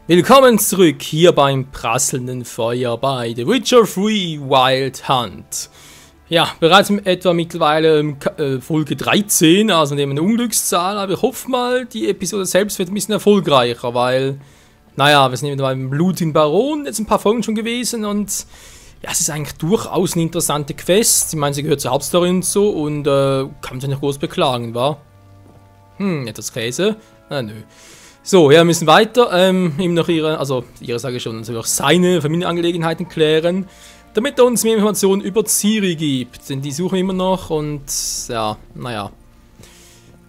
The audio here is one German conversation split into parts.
Willkommen zurück hier beim prasselnden Feuer bei The Witcher 3 Wild Hunt. Ja, bereits etwa mittlerweile Folge 13, also neben einer Unglückszahl, aber ich hoffe mal, die Episode selbst wird ein bisschen erfolgreicher, weil, naja, wir sind eben beim blutigen Baron, jetzt ein paar Folgen schon gewesen und ja, es ist eigentlich durchaus eine interessante Quest. Ich meine, sie gehört zur Hauptstory und so und kann sich nicht groß beklagen, wa? Etwas Käse? Nö. So, ja, wir müssen weiter, ihm noch ihre sage ich schon, natürlich seine Familienangelegenheiten klären, damit er uns mehr Informationen über Ciri gibt, denn die suchen wir immer noch und, ja, naja.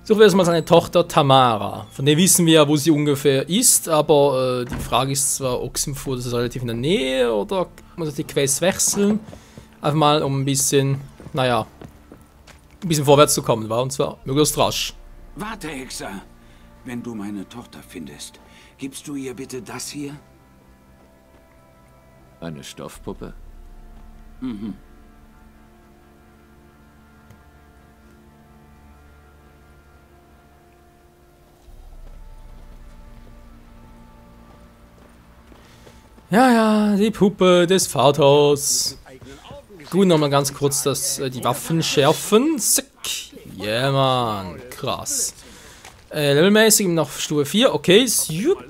Suchen wir erstmal seine Tochter Tamara, von der wissen wir ja, wo sie ungefähr ist, aber die Frage ist zwar, Ochsenfurt ist relativ in der Nähe oder muss er die Quest wechseln, einfach mal um ein bisschen, naja, ein bisschen vorwärts zu kommen, und zwar möglichst rasch. Warte, Hexer! Wenn du meine Tochter findest, gibst du ihr bitte das hier? Eine Stoffpuppe? Mhm. Ja, die Puppe des Vaters. Gut, nochmal ganz kurz die Waffen schärfen. Zack. Ja, Mann. Krass. Levelmäßig noch Stufe 4. Okay, jupp.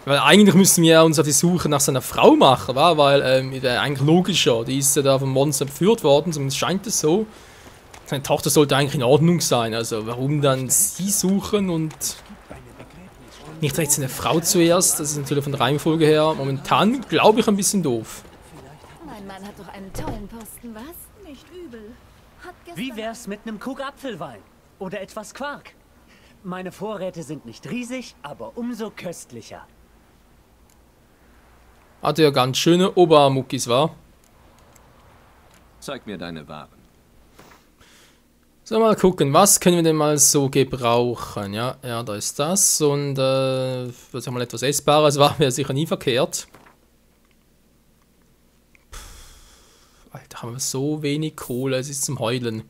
Weil eigentlich müssen wir uns auf die Suche nach seiner Frau machen, wa? Weil eigentlich logischer. Die ist ja da vom Monster entführt worden, zumindest scheint es so. Seine Tochter sollte eigentlich in Ordnung sein, also warum dann sie suchen und nicht direkt seine Frau zuerst? Das ist natürlich von der Reihenfolge her momentan, glaube ich, ein bisschen doof. Mein Mann hat doch einen tollen Posten, was? Nicht übel. Wie wär's mit einem Krug Apfelwein? Oder etwas Quark? Meine Vorräte sind nicht riesig, aber umso köstlicher. Hatte ja ganz schöne Obermuckis, war. Zeig mir deine Waren. So, mal gucken, was können wir denn mal so gebrauchen? Ja, da ist das und was mal etwas Essbares war, wäre sicher nie verkehrt. Alter, haben wir so wenig Kohle, es ist zum Heulen.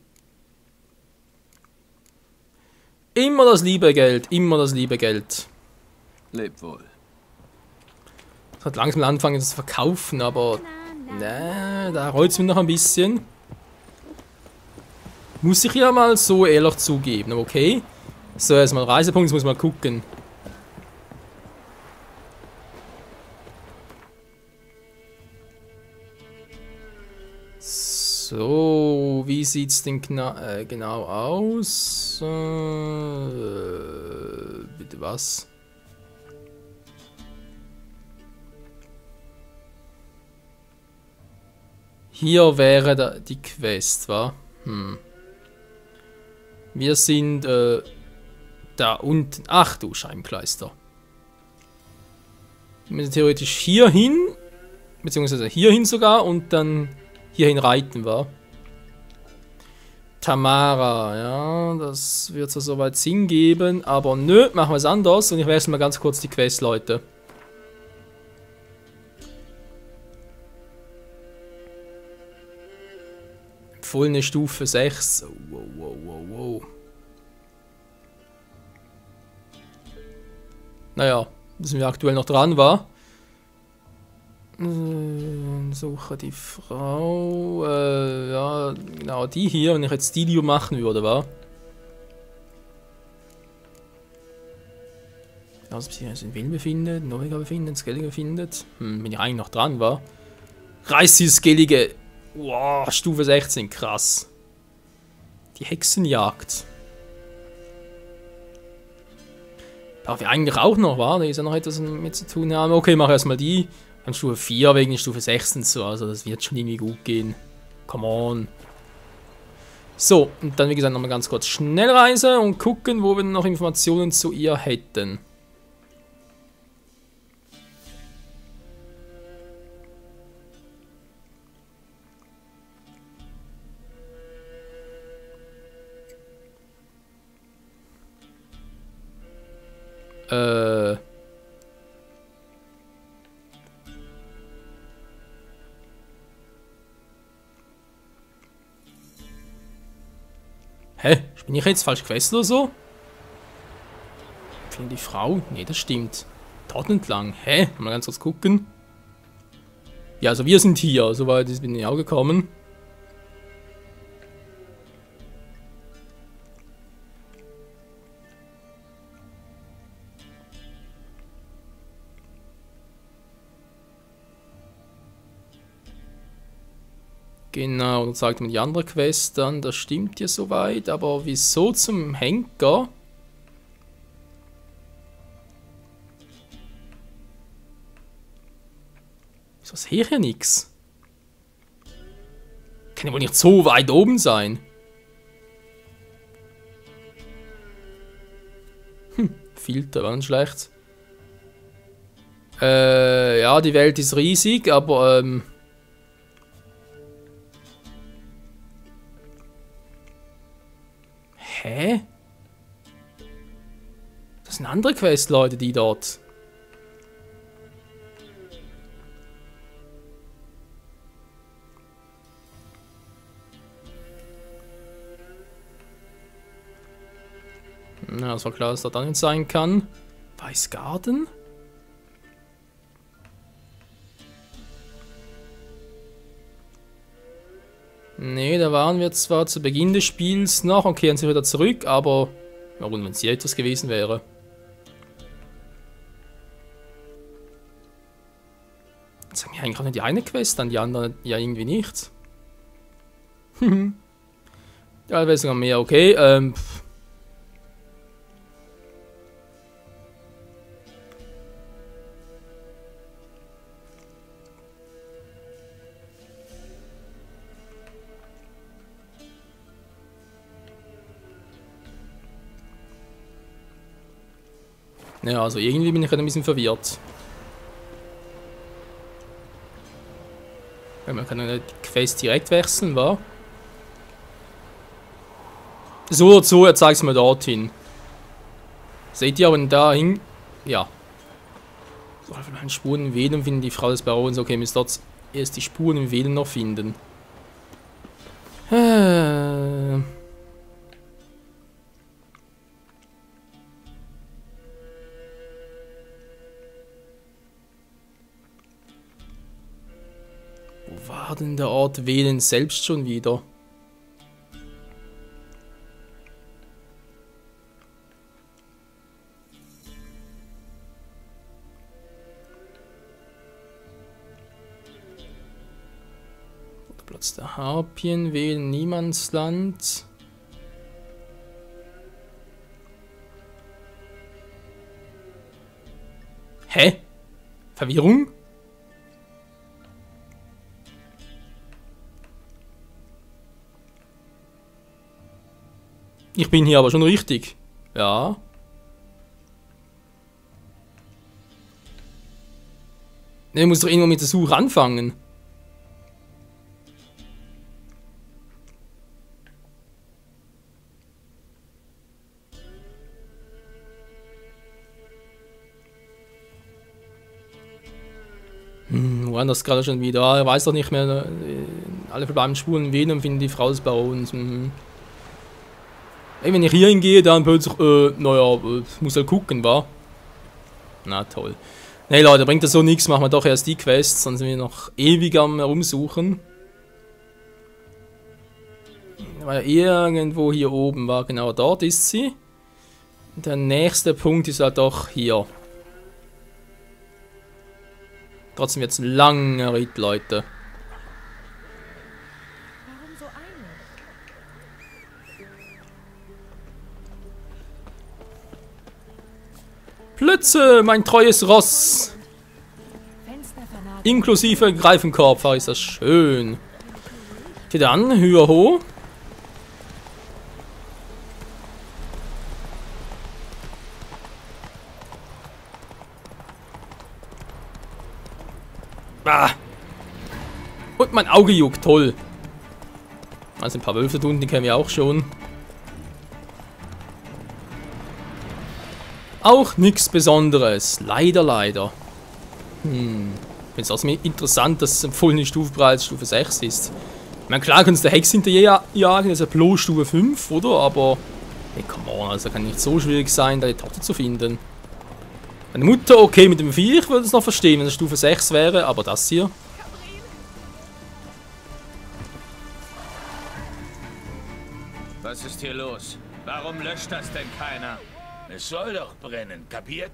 Immer das liebe Geld, immer das liebe Geld. Leb wohl. Es hat langsam angefangen das zu verkaufen, aber ne, da rollt es mir noch ein bisschen. Muss ich ja mal so ehrlich zugeben, okay? So, erstmal Reisepunkt, jetzt muss man gucken. So, wie sieht's denn genau aus? Bitte was? Hier wäre die Quest, wa? Wir sind da unten. Ach du Scheibenkleister. Wir müssen theoretisch hier hin, beziehungsweise hier hin sogar und dann hierhin reiten, war. Tamara, ja, das wird so soweit Sinn geben, aber nö, machen wir es anders und ich wechsle mal ganz kurz die Quest, Leute. Empfohlene Stufe 6. Wow. Naja, da sind wir aktuell noch dran, war. Suche die Frau. Ja, genau die hier, wenn ich jetzt die machen würde, war. Also, ob sich in Willen befindet, Norwega befindet, Skellige befindet. Wenn ich eigentlich noch dran war. Reiß die Skellige. Wow, Stufe 16, krass. Die Hexenjagd. Darf ich eigentlich auch noch, war? Da ist ja noch etwas mit zu tun haben. Okay, mach erstmal die. Dann Stufe 4 wegen Stufe 16 so. Also das wird schon irgendwie gut gehen. Come on. So, und dann wie gesagt nochmal ganz kurz Schnellreise und gucken, wo wir noch Informationen zu ihr hätten. Hä? Bin ich jetzt falsch Quest oder so? Finde die Frau? Nee, das stimmt. Dort entlang. Hä? Mal ganz kurz gucken. Ja, also wir sind hier. Soweit bin ich auch gekommen. Genau, dann sagt man die andere Quest dann, das stimmt ja soweit, aber wieso zum Henker? Wieso sehe ich ja nichts? Kann ja wohl nicht so weit oben sein. Filter, war nicht schlecht. Ja, die Welt ist riesig, aber hä? Das sind andere Quest-Leute, die dort. Na, es war klar, dass das dann nicht sein kann. Weißgarten? Nee, da waren wir zwar zu Beginn des Spiels noch und kehren sie wieder zurück, aber warum, wenn es hier etwas gewesen wäre. Jetzt haben wir eigentlich auch nicht die eine Quest, dann die anderen ja irgendwie nicht. Ja, da wäre sogar mehr, okay. Ja, also irgendwie bin ich ein bisschen verwirrt. Man kann ja die Quest direkt wechseln, wa? So oder so, er zeigt es mir dorthin. Seht ihr, wenn da hin... Ja. So, einfach Spuren in Velen finden, die Frau des Barons. Okay, müsst dort erst die Spuren in Velen noch finden. Wo war denn der Ort Velen selbst schon wieder? Platz der Harpien, Velen, Niemandsland. Hä? Verwirrung? Ich bin hier aber schon richtig. Ja. Ne, ich muss doch irgendwo mit der Suche anfangen. Woanders gerade schon wieder. Er weiß doch nicht mehr. Alle verbleibenden Spuren in Velen finden die Frau des Barons. Ey, wenn ich hier hingehe, dann plötzlich, naja, muss halt gucken, wa? Na toll. Ne Leute, bringt das so nichts, machen wir doch erst die Quests, sonst sind wir noch ewig am Herumsuchen. Weil irgendwo hier oben war, genau dort ist sie. Der nächste Punkt ist halt doch hier. Trotzdem wird es ein langer Ritt, Leute. Warum so eilig? Plötze, mein treues Ross. Fenster vernagelt. Inklusive Greifenkorb, ist das schön. Okay, dann, höher hoch. Ah. Und mein Auge juckt, toll. Also ein paar Wölfe tun, die kennen wir auch schon. Auch nichts Besonderes. Leider, leider. Ich finde es auch interessant, dass es empfohlene Stufe bereits Stufe 6 ist. Ich meine, klar kannst du Hex hinterher jagen, das ist ja bloß Stufe 5, oder? Aber, hey, come on, also kann nicht so schwierig sein, da die Tochter zu finden. Meine Mutter, okay, mit dem Viech würde es noch verstehen, wenn es Stufe 6 wäre, aber das hier. Was ist hier los? Warum löscht das denn keiner? Es soll doch brennen, kapiert?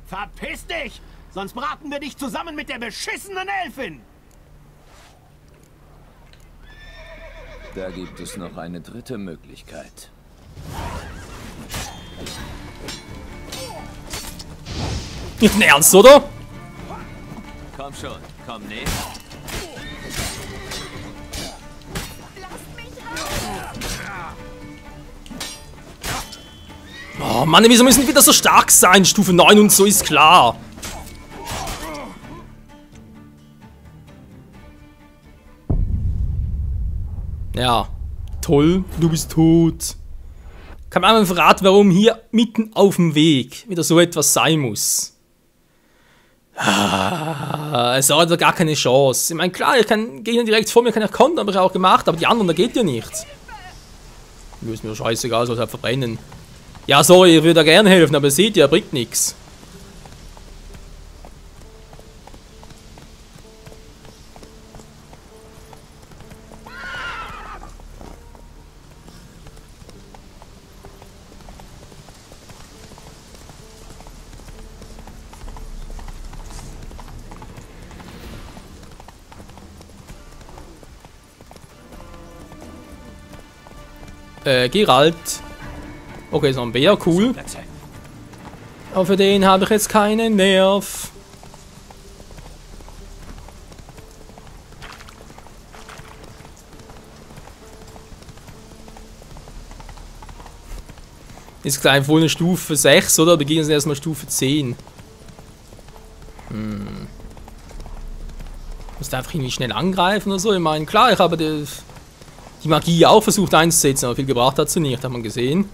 Verpiss dich! Sonst braten wir dich zusammen mit der beschissenen Elfin! Da gibt es noch eine dritte Möglichkeit. Nicht im Ernst, oder? Komm schon, komm näher. Oh Mann, wieso müssen die wieder so stark sein? Stufe 9 und so ist klar. Ja, toll, du bist tot. Kann man einmal verraten, warum hier mitten auf dem Weg wieder so etwas sein muss? Es hat doch gar keine Chance. Ich meine, klar, ich kann gehen direkt vor mir, kann ich kontern, habe ich auch gemacht, aber die anderen, da geht ja nichts. Ist mir scheißegal, soll es halt verbrennen. Ja, sorry, ich würde da gerne helfen, aber seht ihr, bringt nichts. Geralt. Okay, ist noch ein Bär, cool. Aber für den habe ich jetzt keinen Nerv. Ist gleich wohl eine Stufe 6, oder? Beginnen sie erstmal Stufe 10. Musst einfach irgendwie schnell angreifen oder so. Ich meine, klar, ich habe die Magie auch versucht einzusetzen, aber viel gebracht hat sie nicht, hat man gesehen.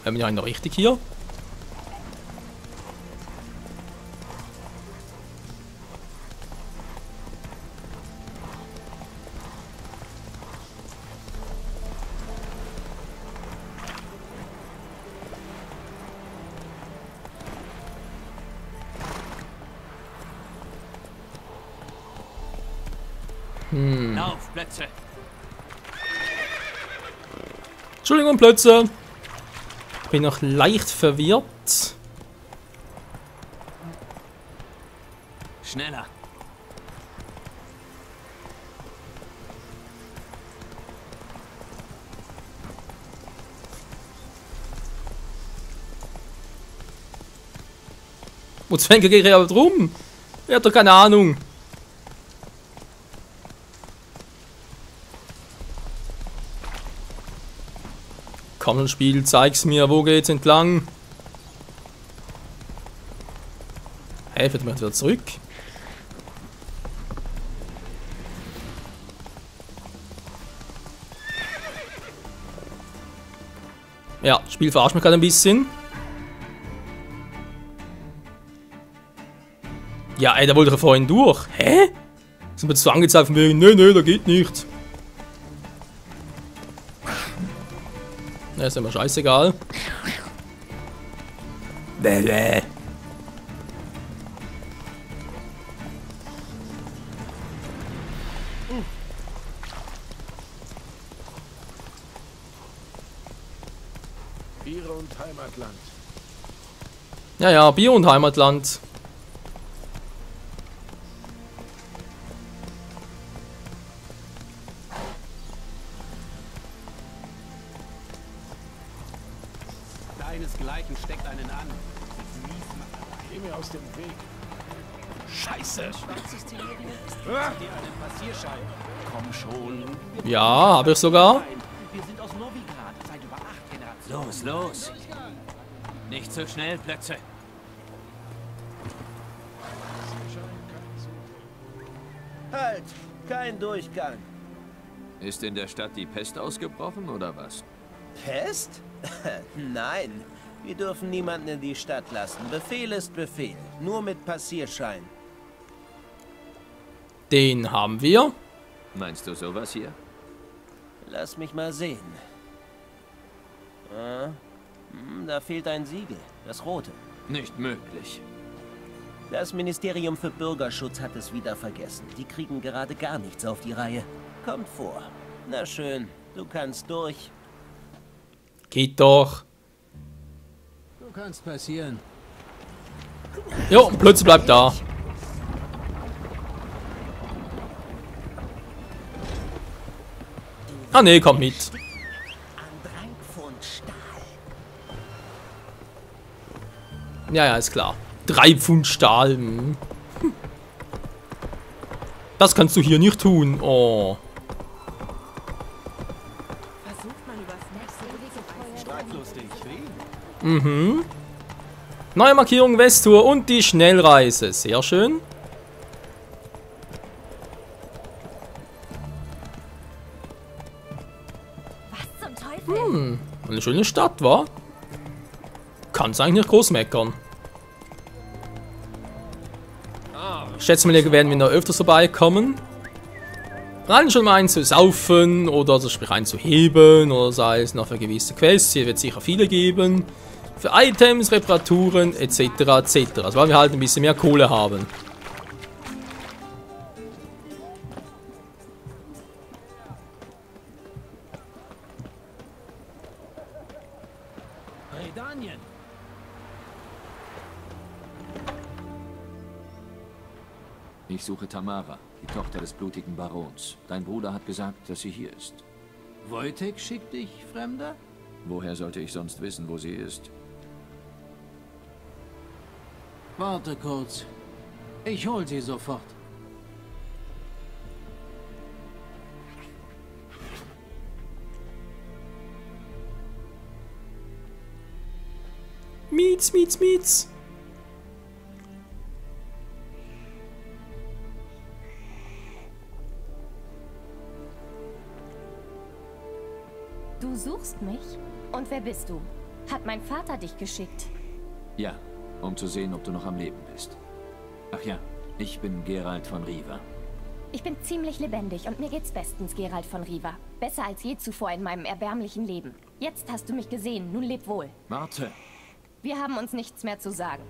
Haben wir einen noch richtig hier? Lauf, Plätze! Entschuldigung, Plätze! Bin noch leicht verwirrt. Schneller! Wo zum Henker geht er aber drum? Er hat doch keine Ahnung. Komm, Spiel, zeig's mir, wo geht's entlang? Hey, wird mir wieder zurück. Ja, das Spiel verarscht mich gerade ein bisschen. Ja, ey, da wollte ich ja vorhin durch. Hä? Sind wir so angezeigt von wegen, nee, da geht nichts. Ja, ist immer scheißegal. Bäh. Bier und Heimatland. Ja, Bier und Heimatland. Deinesgleichen steckt einen an. Geh mir aus dem Weg. Scheiße. Komm schon. Ja, habe ich sogar. Wir sind aus Novigrad seit über 8 Generationen. Los! Nicht so schnell, Plätze! Halt! Kein Durchgang. Ist in der Stadt die Pest ausgebrochen oder was? Pest? Nein. Wir dürfen niemanden in die Stadt lassen. Befehl ist Befehl. Nur mit Passierschein. Den haben wir. Meinst du sowas hier? Lass mich mal sehen. Da fehlt ein Siegel, das rote. Nicht möglich. Das Ministerium für Bürgerschutz hat es wieder vergessen. Die kriegen gerade gar nichts auf die Reihe. Kommt vor. Na schön, du kannst durch. Geht doch. Du kannst passieren. Jo, und plötzlich bleibt da. Ah ne, kommt mit. Ja, ja, ist klar. 3 Pfund Stahl. Das kannst du hier nicht tun. Oh. Mhm. Neue Markierung Westtour und die Schnellreise. Sehr schön. Was zum Teufel? Eine schöne Stadt, wa? Kann's eigentlich nicht groß meckern. Ich schätze mal, hier werden wir noch öfters vorbeikommen. Allein schon mal einen zu saufen oder also sprich einen zu heben oder sei es noch für gewisse Quests. Hier wird es sicher viele geben. Für Items, Reparaturen etc. etc. Also weil wir halt ein bisschen mehr Kohle haben. Redanien. Ich suche Tamara, die Tochter des blutigen Barons. Dein Bruder hat gesagt, dass sie hier ist. Wojtek schickt dich, Fremder? Woher sollte ich sonst wissen, wo sie ist? Warte kurz. Ich hol sie sofort. Mietz, mietz, mietz. Du suchst mich? Und wer bist du? Hat mein Vater dich geschickt? Ja, um zu sehen, ob du noch am Leben bist. Ach ja, ich bin Geralt von Riva. Ich bin ziemlich lebendig und mir geht's bestens, Geralt von Riva. Besser als je zuvor in meinem erbärmlichen Leben. Jetzt hast du mich gesehen, nun leb wohl. Warte! Wir haben uns nichts mehr zu sagen.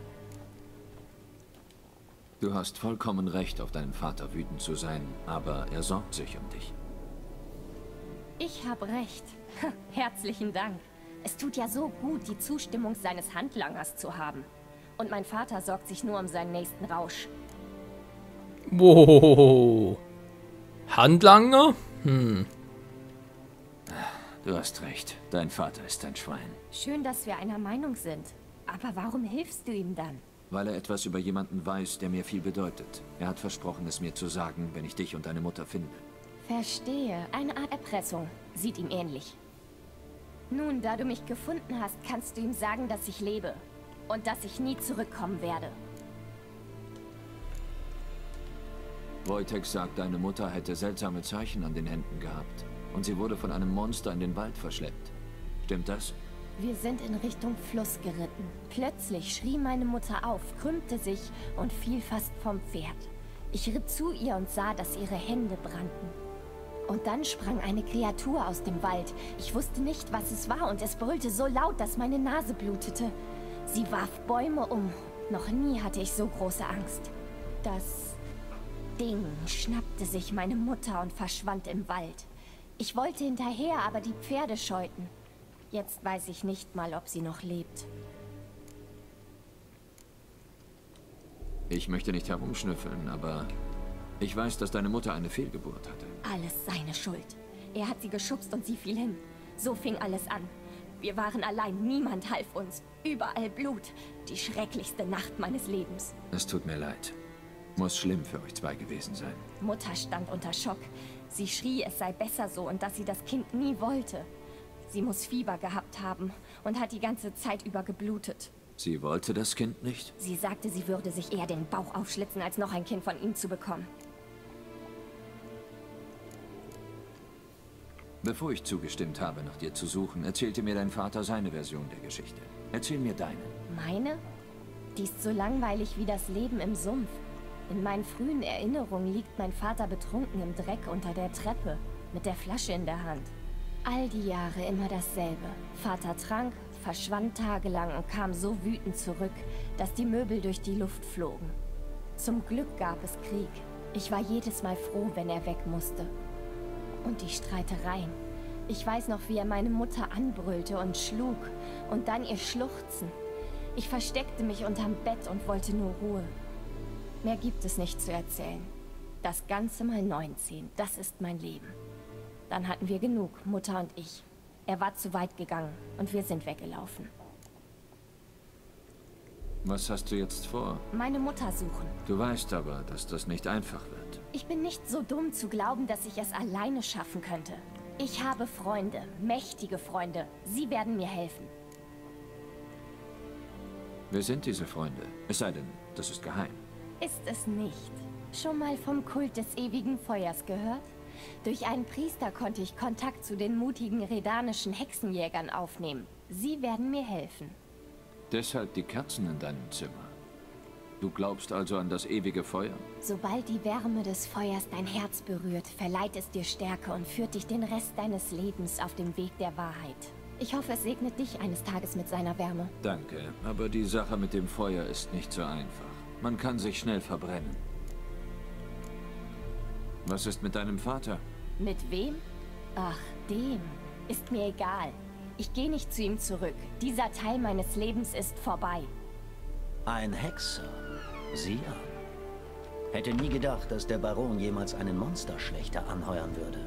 Du hast vollkommen recht, auf deinen Vater wütend zu sein, aber er sorgt sich um dich. Ich habe recht. Herzlichen Dank. Es tut ja so gut, die Zustimmung seines Handlangers zu haben. Und mein Vater sorgt sich nur um seinen nächsten Rausch. Wow. Handlanger? Du hast recht. Dein Vater ist ein Schwein. Schön, dass wir einer Meinung sind. Aber warum hilfst du ihm dann? Weil er etwas über jemanden weiß, der mir viel bedeutet. Er hat versprochen, es mir zu sagen, wenn ich dich und deine Mutter finde. Verstehe. Eine Art Erpressung. Sieht ihm ähnlich. Nun, da du mich gefunden hast, kannst du ihm sagen, dass ich lebe. Und dass ich nie zurückkommen werde. Wojtek sagt, deine Mutter hätte seltsame Zeichen an den Händen gehabt. Und sie wurde von einem Monster in den Wald verschleppt. Stimmt das? Wir sind in Richtung Fluss geritten. Plötzlich schrie meine Mutter auf, krümmte sich und fiel fast vom Pferd. Ich ritt zu ihr und sah, dass ihre Hände brannten. Und dann sprang eine Kreatur aus dem Wald. Ich wusste nicht, was es war und es brüllte so laut, dass meine Nase blutete. Sie warf Bäume um. Noch nie hatte ich so große Angst. Das Ding schnappte sich meine Mutter und verschwand im Wald. Ich wollte hinterher, aber die Pferde scheuten. Jetzt weiß ich nicht mal, ob sie noch lebt. Ich möchte nicht herumschnüffeln, aber ich weiß, dass deine Mutter eine Fehlgeburt hatte. Alles seine Schuld. Er hat sie geschubst und sie fiel hin. So fing alles an. Wir waren allein, niemand half uns. Überall Blut. Die schrecklichste Nacht meines Lebens. Es tut mir leid. Muss schlimm für euch zwei gewesen sein. Mutter stand unter Schock. Sie schrie, es sei besser so und dass sie das Kind nie wollte. Sie muss Fieber gehabt haben und hat die ganze Zeit über geblutet. Sie wollte das Kind nicht? Sie sagte, sie würde sich eher den Bauch aufschlitzen, als noch ein Kind von ihm zu bekommen. Bevor ich zugestimmt habe, nach dir zu suchen, erzählte mir dein Vater seine Version der Geschichte. Erzähl mir deine. Meine? Die ist so langweilig wie das Leben im Sumpf. In meinen frühen Erinnerungen liegt mein Vater betrunken im Dreck unter der Treppe, mit der Flasche in der Hand. All die Jahre immer dasselbe. Vater trank, verschwand tagelang und kam so wütend zurück, dass die Möbel durch die Luft flogen. Zum Glück gab es Krieg. Ich war jedes Mal froh, wenn er weg musste. Und die Streitereien. Ich weiß noch, wie er meine Mutter anbrüllte und schlug und dann ihr Schluchzen. Ich versteckte mich unterm Bett und wollte nur Ruhe. Mehr gibt es nicht zu erzählen. Das Ganze mal 19, das ist mein Leben. Dann hatten wir genug, Mutter und ich. Er war zu weit gegangen und wir sind weggelaufen. Was hast du jetzt vor? Meine Mutter suchen. Du weißt aber, dass das nicht einfach wird. Ich bin nicht so dumm zu glauben, dass ich es alleine schaffen könnte. Ich habe Freunde, mächtige Freunde. Sie werden mir helfen. Wer sind diese Freunde? Es sei denn, das ist geheim. Ist es nicht. Schon mal vom Kult des ewigen Feuers gehört? Durch einen Priester konnte ich Kontakt zu den mutigen redanischen Hexenjägern aufnehmen. Sie werden mir helfen. Deshalb die Kerzen in deinem Zimmer. Du glaubst also an das ewige Feuer? Sobald die Wärme des Feuers dein Herz berührt, verleiht es dir Stärke und führt dich den Rest deines Lebens auf dem Weg der Wahrheit. Ich hoffe, es segnet dich eines Tages mit seiner Wärme. Danke, aber die Sache mit dem Feuer ist nicht so einfach. Man kann sich schnell verbrennen. Was ist mit deinem Vater? Mit wem? Ach, dem. Ist mir egal. Ich gehe nicht zu ihm zurück. Dieser Teil meines Lebens ist vorbei. Ein Hexer? Sieh an. Hätte nie gedacht, dass der Baron jemals einen Monsterschlechter anheuern würde.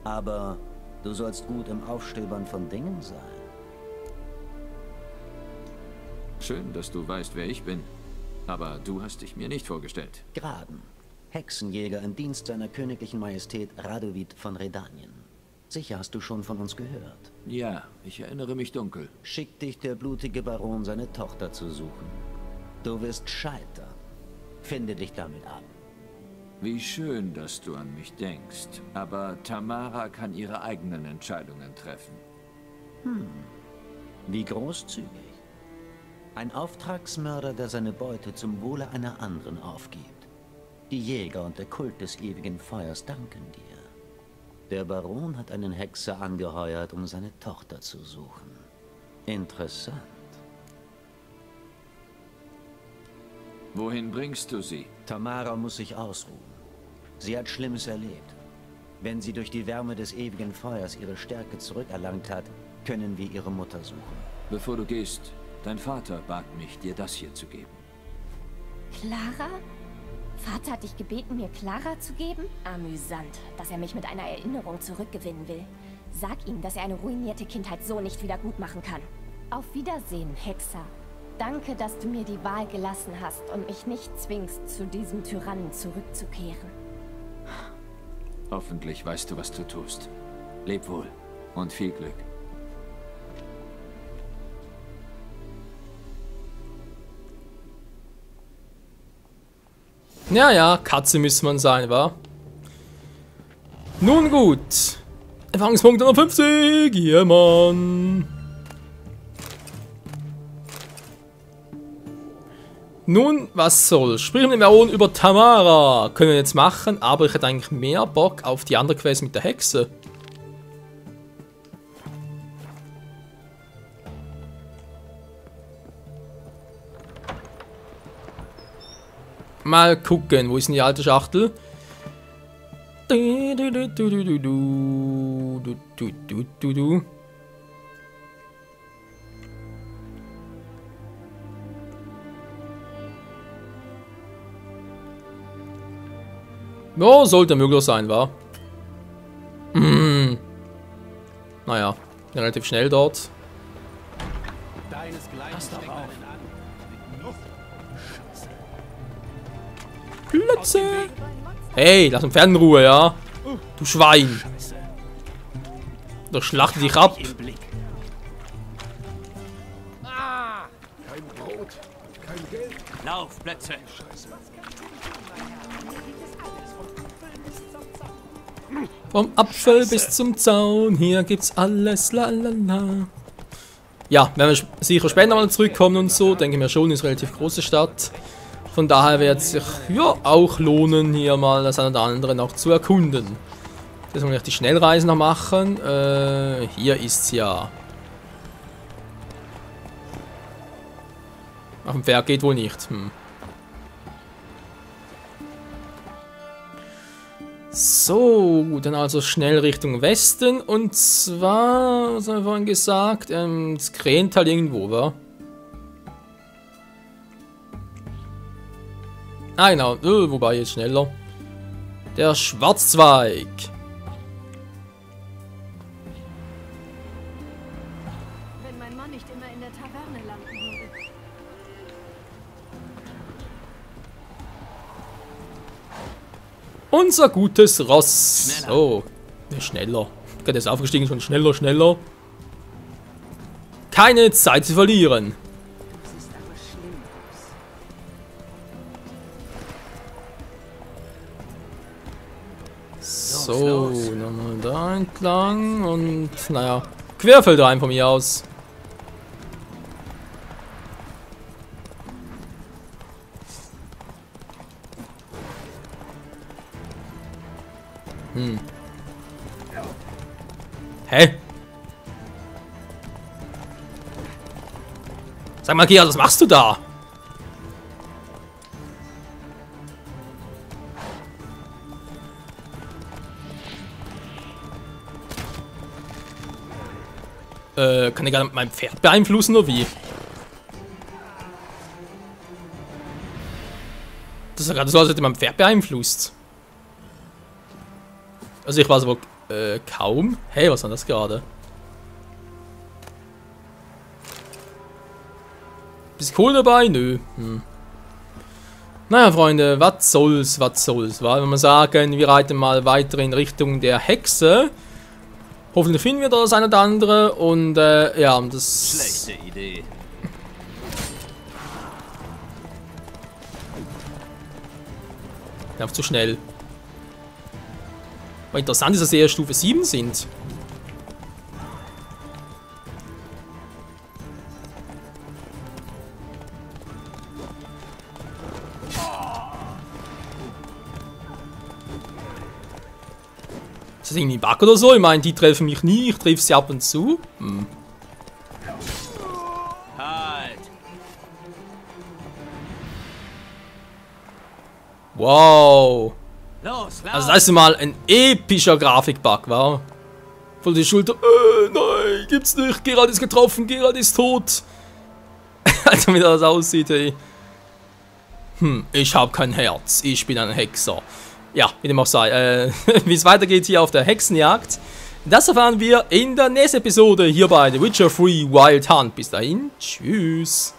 Aber du sollst gut im Aufstöbern von Dingen sein. Schön, dass du weißt, wer ich bin. Aber du hast dich mir nicht vorgestellt. Graden. Hexenjäger im Dienst seiner königlichen Majestät Radovid von Redanien. Sicher hast du schon von uns gehört. Ja, ich erinnere mich dunkel. Schickt dich der blutige Baron, seine Tochter zu suchen. Du wirst scheitern. Finde dich damit ab. Wie schön, dass du an mich denkst. Aber Tamara kann ihre eigenen Entscheidungen treffen. Wie großzügig. Ein Auftragsmörder, der seine Beute zum Wohle einer anderen aufgibt. Die Jäger und der Kult des ewigen Feuers danken dir. Der Baron hat einen Hexer angeheuert, um seine Tochter zu suchen. Interessant. Wohin bringst du sie? Tamara muss sich ausruhen. Sie hat Schlimmes erlebt. Wenn sie durch die Wärme des ewigen Feuers ihre Stärke zurückerlangt hat, können wir ihre Mutter suchen. Bevor du gehst, dein Vater bat mich, dir das hier zu geben. Clara? Vater hat dich gebeten, mir Clara zu geben? Amüsant, dass er mich mit einer Erinnerung zurückgewinnen will. Sag ihm, dass er eine ruinierte Kindheit so nicht wieder gut machen kann. Auf Wiedersehen, Hexer. Danke, dass du mir die Wahl gelassen hast und mich nicht zwingst, zu diesem Tyrannen zurückzukehren. Hoffentlich weißt du, was du tust. Leb wohl und viel Glück. Ja, ja, Katze müsste man sein, wa? Nun gut. Erfahrungspunkt 150. Ja, Mann. Nun, was soll? Sprechen wir Baron über Tamara. Können wir jetzt machen, aber ich hätte eigentlich mehr Bock auf die andere Quest mit der Hexe. Mal gucken, wo ist denn die alte Schachtel? Ja, sollte möglich sein, wa? Naja, relativ schnell dort. Plötze! Hey, lass uns Pferd in Ruhe, ja? Du Schwein! Doch schlachte dich ab! Kein Brot, kein Geld. Laufplätze! Vom Apfel bis zum Zaun, hier gibt's alles, lalala. Ja, werden wir sicher später mal zurückkommen und so, denke mir schon, ist eine relativ große Stadt. Von daher wird es sich ja auch lohnen, hier mal das eine oder andere noch zu erkunden. Jetzt muss ich die Schnellreise noch machen. Hier ist sie ja. Auf dem Pferd geht wohl nicht. So, dann also schnell Richtung Westen. Und zwar, was haben wir vorhin gesagt, das Krähental irgendwo, wa? Ah, genau. Wobei jetzt schneller. Der Schwarzzweig. Wenn mein Mann nicht immer in der Taverne landen würde. Unser gutes Ross. Schneller. Oh, schneller. Gerade ist aufgestiegen, schon schneller, schneller. Keine Zeit zu verlieren. Das ist aber schlimm. So, nochmal da entlang und naja, querfeldein von mir aus. Hä? Sag mal, Gia, was machst du da? Kann ich gerade mein Pferd beeinflussen oder wie? Das ist ja gerade so, als hätte mein Pferd beeinflusst. Also ich weiß aber kaum. Hey, was war das gerade? Bist Kohle dabei? Nö. Naja, Freunde, was soll's, wa? Wenn wir sagen, wir reiten mal weiter in Richtung der Hexe. Hoffentlich finden wir das eine oder andere und ja, das... Schlechte Idee. Einfach zu schnell. Aber interessant ist, dass sie eher Stufe 7 sind. Ist das irgendwie ein Bug oder so? Ich meine, die treffen mich nie, ich treffe sie ab und zu. Halt! Wow! Los, lauf! Also das ist mal ein epischer Grafikbug, war. Voll die Schulter. Nein, gibt's nicht. Geralt ist getroffen, Geralt ist tot. Also wie das aussieht, ey. Ich habe kein Herz. Ich bin ein Hexer. Ja, wie dem auch sei. Wie es weitergeht hier auf der Hexenjagd, das erfahren wir in der nächsten Episode hier bei The Witcher 3 Wild Hunt. Bis dahin, tschüss.